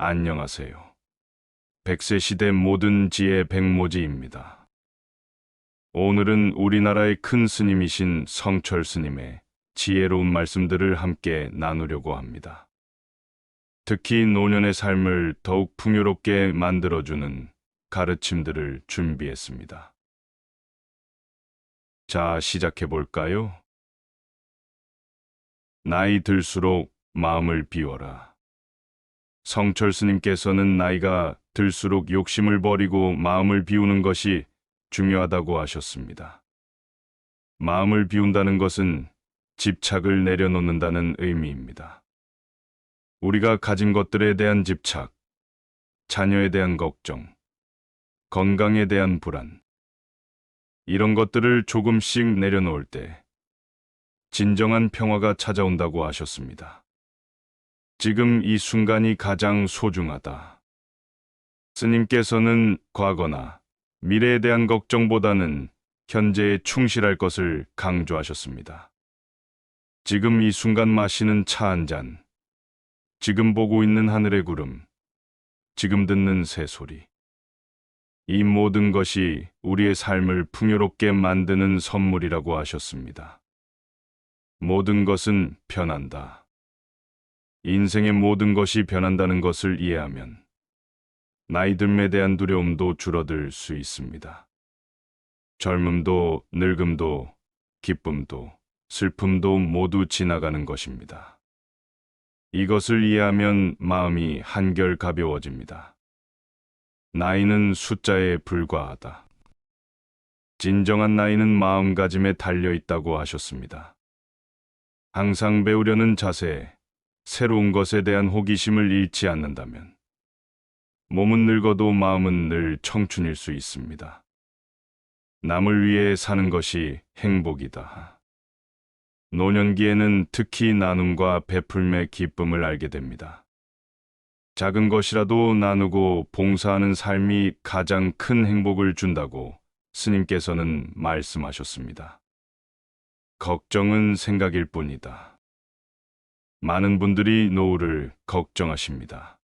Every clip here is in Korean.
안녕하세요. 100세 시대 모든 지혜 백모지입니다. 오늘은 우리나라의 큰 스님이신 성철 스님의 지혜로운 말씀들을 함께 나누려고 합니다. 특히 노년의 삶을 더욱 풍요롭게 만들어주는 가르침들을 준비했습니다. 자, 시작해 볼까요? 나이 들수록 마음을 비워라. 성철 스님께서는 나이가 들수록 욕심을 버리고 마음을 비우는 것이 중요하다고 하셨습니다. 마음을 비운다는 것은 집착을 내려놓는다는 의미입니다. 우리가 가진 것들에 대한 집착, 자녀에 대한 걱정, 건강에 대한 불안, 이런 것들을 조금씩 내려놓을 때 진정한 평화가 찾아온다고 하셨습니다. 지금 이 순간이 가장 소중하다. 스님께서는 과거나 미래에 대한 걱정보다는 현재에 충실할 것을 강조하셨습니다. 지금 이 순간 마시는 차 한 잔, 지금 보고 있는 하늘의 구름, 지금 듣는 새소리. 이 모든 것이 우리의 삶을 풍요롭게 만드는 선물이라고 하셨습니다. 모든 것은 변한다. 인생의 모든 것이 변한다는 것을 이해하면 나이 듦에 대한 두려움도 줄어들 수 있습니다. 젊음도 늙음도 기쁨도 슬픔도 모두 지나가는 것입니다. 이것을 이해하면 마음이 한결 가벼워집니다. 나이는 숫자에 불과하다. 진정한 나이는 마음가짐에 달려 있다고 하셨습니다. 항상 배우려는 자세, 새로운 것에 대한 호기심을 잃지 않는다면 몸은 늙어도 마음은 늘 청춘일 수 있습니다. 남을 위해 사는 것이 행복이다. 노년기에는 특히 나눔과 베풀매 기쁨을 알게 됩니다. 작은 것이라도 나누고 봉사하는 삶이 가장 큰 행복을 준다고 스님께서는 말씀하셨습니다. 걱정은 생각일 뿐이다. 많은 분들이 노후를 걱정하십니다.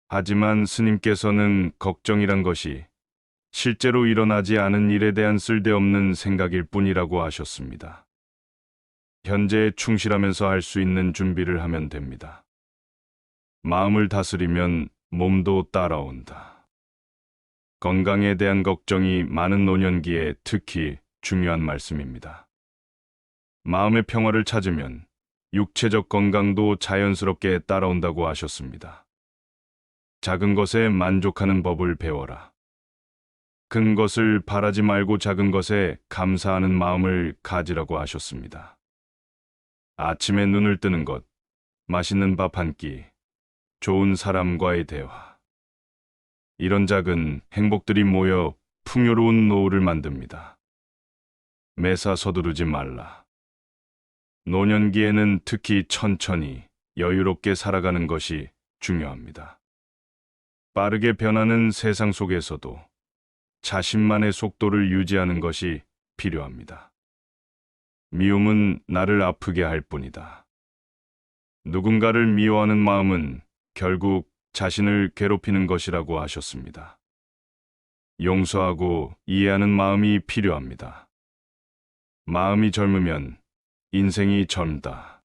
하지만 스님께서는 걱정이란 것이 실제로 일어나지 않은 일에 대한 쓸데없는 생각일 뿐이라고 하셨습니다. 현재에 충실하면서 할 수 있는 준비를 하면 됩니다. 마음을 다스리면 몸도 따라온다. 건강에 대한 걱정이 많은 노년기에 특히 중요한 말씀입니다. 마음의 평화를 찾으면 육체적 건강도 자연스럽게 따라온다고 하셨습니다. 작은 것에 만족하는 법을 배워라. 큰 것을 바라지 말고 작은 것에 감사하는 마음을 가지라고 하셨습니다. 아침에 눈을 뜨는 것, 맛있는 밥 한 끼, 좋은 사람과의 대화. 이런 작은 행복들이 모여 풍요로운 노후를 만듭니다. 매사 서두르지 말라. 노년기에는 특히 천천히 여유롭게 살아가는 것이 중요합니다. 빠르게 변하는 세상 속에서도 자신만의 속도를 유지하는 것이 필요합니다. 미움은 나를 아프게 할 뿐이다. 누군가를 미워하는 마음은 결국 자신을 괴롭히는 것이라고 하셨습니다. 용서하고 이해하는 마음이 필요합니다. 마음이 젊으면 인생이 젊다.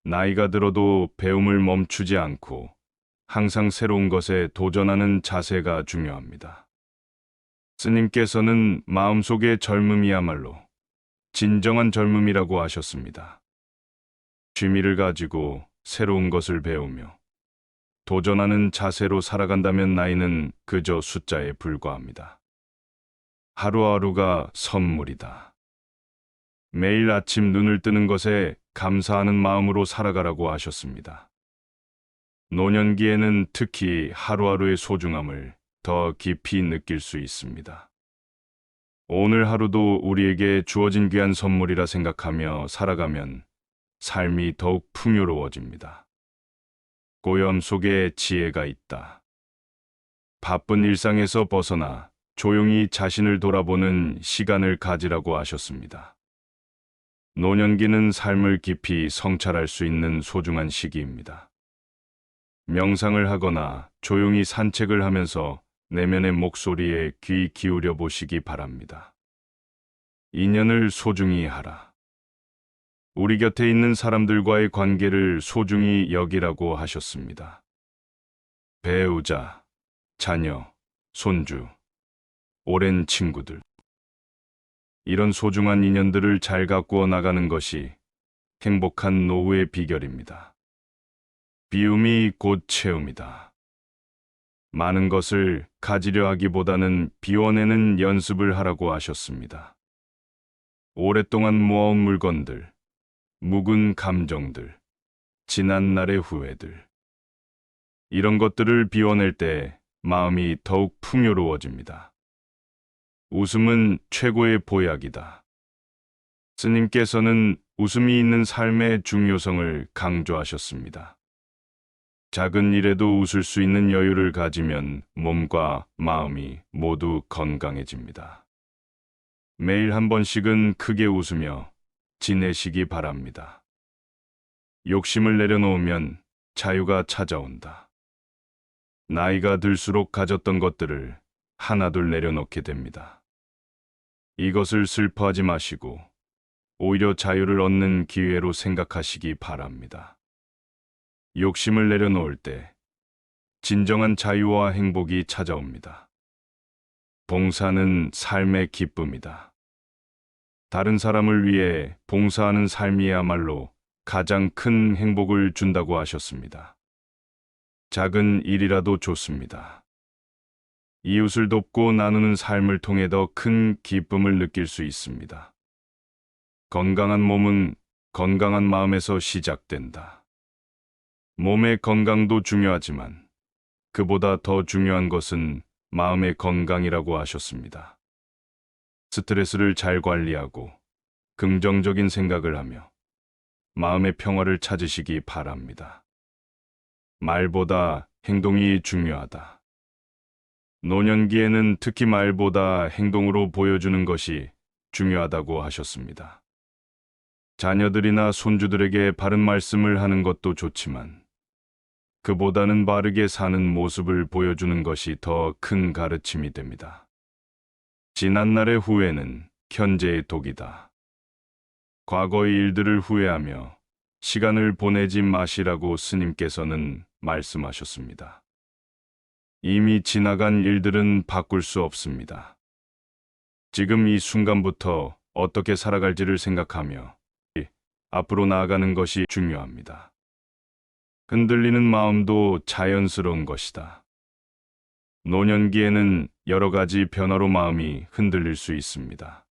나이가 들어도 배움을 멈추지 않고 항상 새로운 것에 도전하는 자세가 중요합니다. 스님께서는 마음속의 젊음이야말로 진정한 젊음이라고 하셨습니다. 취미를 가지고 새로운 것을 배우며 도전하는 자세로 살아간다면 나이는 그저 숫자에 불과합니다. 하루하루가 선물이다. 매일 아침 눈을 뜨는 것에 감사하는 마음으로 살아가라고 하셨습니다. 노년기에는 특히 하루하루의 소중함을 더 깊이 느낄 수 있습니다. 오늘 하루도 우리에게 주어진 귀한 선물이라 생각하며 살아가면 삶이 더욱 풍요로워집니다. 고요함 속에 지혜가 있다. 바쁜 일상에서 벗어나 조용히 자신을 돌아보는 시간을 가지라고 하셨습니다. 노년기는 삶을 깊이 성찰할 수 있는 소중한 시기입니다. 명상을 하거나 조용히 산책을 하면서 내면의 목소리에 귀 기울여 보시기 바랍니다. 인연을 소중히 하라. 우리 곁에 있는 사람들과의 관계를 소중히 여기라고 하셨습니다. 배우자, 자녀, 손주, 오랜 친구들. 이런 소중한 인연들을 잘 가꾸어 나가는 것이 행복한 노후의 비결입니다. 비움이 곧 채움이다. 많은 것을 가지려 하기보다는 비워내는 연습을 하라고 하셨습니다. 오랫동안 모아온 물건들, 묵은 감정들, 지난 날의 후회들. 이런 것들을 비워낼 때 마음이 더욱 풍요로워집니다. 웃음은 최고의 보약이다. 스님께서는 웃음이 있는 삶의 중요성을 강조하셨습니다. 작은 일에도 웃을 수 있는 여유를 가지면 몸과 마음이 모두 건강해집니다. 매일 한 번씩은 크게 웃으며 지내시기 바랍니다. 욕심을 내려놓으면 자유가 찾아온다. 나이가 들수록 가졌던 것들을 하나둘 내려놓게 됩니다. 이것을 슬퍼하지 마시고 오히려 자유를 얻는 기회로 생각하시기 바랍니다. 욕심을 내려놓을 때 진정한 자유와 행복이 찾아옵니다. 봉사는 삶의 기쁨이다. 다른 사람을 위해 봉사하는 삶이야말로 가장 큰 행복을 준다고 하셨습니다. 작은 일이라도 좋습니다. 이웃을 돕고 나누는 삶을 통해 더 큰 기쁨을 느낄 수 있습니다. 건강한 몸은 건강한 마음에서 시작된다. 몸의 건강도 중요하지만 그보다 더 중요한 것은 마음의 건강이라고 하셨습니다. 스트레스를 잘 관리하고 긍정적인 생각을 하며 마음의 평화를 찾으시기 바랍니다. 말보다 행동이 중요하다. 노년기에는 특히 말보다 행동으로 보여주는 것이 중요하다고 하셨습니다. 자녀들이나 손주들에게 바른 말씀을 하는 것도 좋지만 그보다는 바르게 사는 모습을 보여주는 것이 더 큰 가르침이 됩니다. 지난날의 후회는 현재의 독이다. 과거의 일들을 후회하며 시간을 보내지 마시라고 스님께서는 말씀하셨습니다. 이미 지나간 일들은 바꿀 수 없습니다. 지금 이 순간부터 어떻게 살아갈지를 생각하며 앞으로 나아가는 것이 중요합니다. 흔들리는 마음도 자연스러운 것이다. 노년기에는 여러 가지 변화로 마음이 흔들릴 수 있습니다.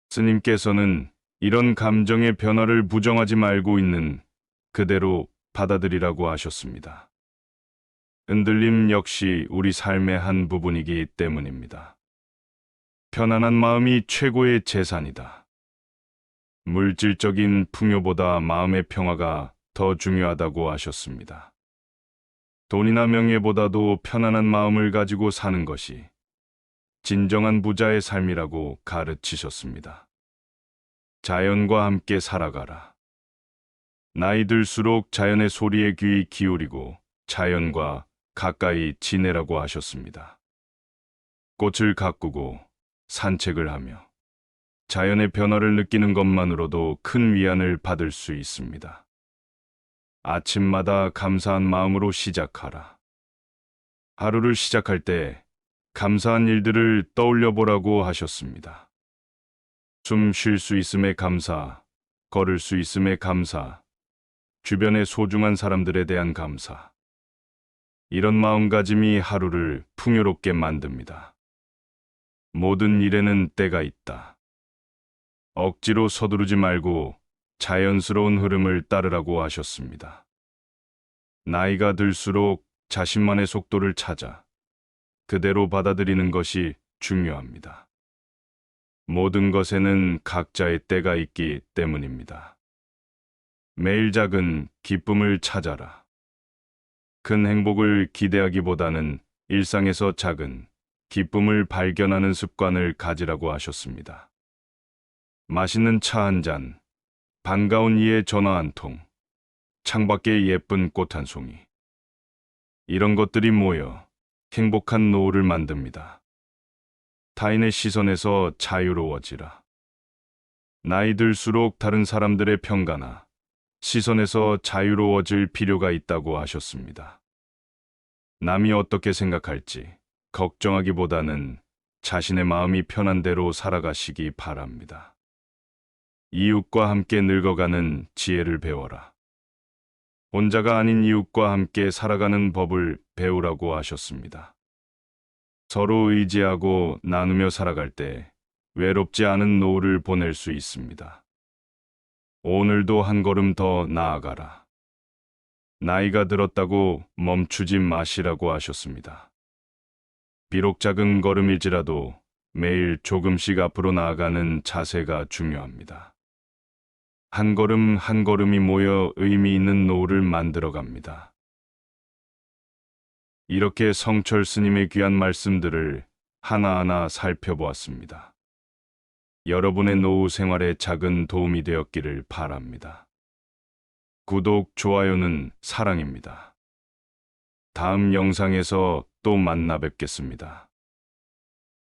스님께서는 이런 감정의 변화를 부정하지 말고 있는 그대로 받아들이라고 하셨습니다. 흔들림 역시 우리 삶의 한 부분이기 때문입니다. 편안한 마음이 최고의 재산이다. 물질적인 풍요보다 마음의 평화가 더 중요하다고 하셨습니다. 돈이나 명예보다도 편안한 마음을 가지고 사는 것이 진정한 부자의 삶이라고 가르치셨습니다. 자연과 함께 살아가라. 나이 들수록 자연의 소리에 귀 기울이고 자연과 가까이 지내라고 하셨습니다. 꽃을 가꾸고 산책을 하며 자연의 변화를 느끼는 것만으로도 큰 위안을 받을 수 있습니다. 아침마다 감사한 마음으로 시작하라. 하루를 시작할 때 감사한 일들을 떠올려 보라고 하셨습니다. 숨 쉴 수 있음에 감사, 걸을 수 있음에 감사, 주변의 소중한 사람들에 대한 감사. 이런 마음가짐이 하루를 풍요롭게 만듭니다. 모든 일에는 때가 있다. 억지로 서두르지 말고 자연스러운 흐름을 따르라고 하셨습니다. 나이가 들수록 자신만의 속도를 찾아 그대로 받아들이는 것이 중요합니다. 모든 것에는 각자의 때가 있기 때문입니다. 매일 작은 기쁨을 찾아라. 큰 행복을 기대하기보다는 일상에서 작은 기쁨을 발견하는 습관을 가지라고 하셨습니다. 맛있는 차 한 잔, 반가운 이의 전화 한 통, 창밖에 예쁜 꽃 한 송이. 이런 것들이 모여 행복한 노후를 만듭니다. 타인의 시선에서 자유로워지라. 나이 들수록 다른 사람들의 평가나 시선에서 자유로워질 필요가 있다고 하셨습니다. 남이 어떻게 생각할지 걱정하기보다는 자신의 마음이 편한 대로 살아가시기 바랍니다. 이웃과 함께 늙어가는 지혜를 배워라. 혼자가 아닌 이웃과 함께 살아가는 법을 배우라고 하셨습니다. 서로 의지하고 나누며 살아갈 때 외롭지 않은 노후를 보낼 수 있습니다. 오늘도 한 걸음 더 나아가라. 나이가 들었다고 멈추지 마시라고 하셨습니다. 비록 작은 걸음일지라도 매일 조금씩 앞으로 나아가는 자세가 중요합니다. 한 걸음 한 걸음이 모여 의미 있는 노후를 만들어 갑니다. 이렇게 성철 스님의 귀한 말씀들을 하나하나 살펴보았습니다. 여러분의 노후 생활에 작은 도움이 되었기를 바랍니다. 구독, 좋아요는 사랑입니다. 다음 영상에서 또 만나 뵙겠습니다.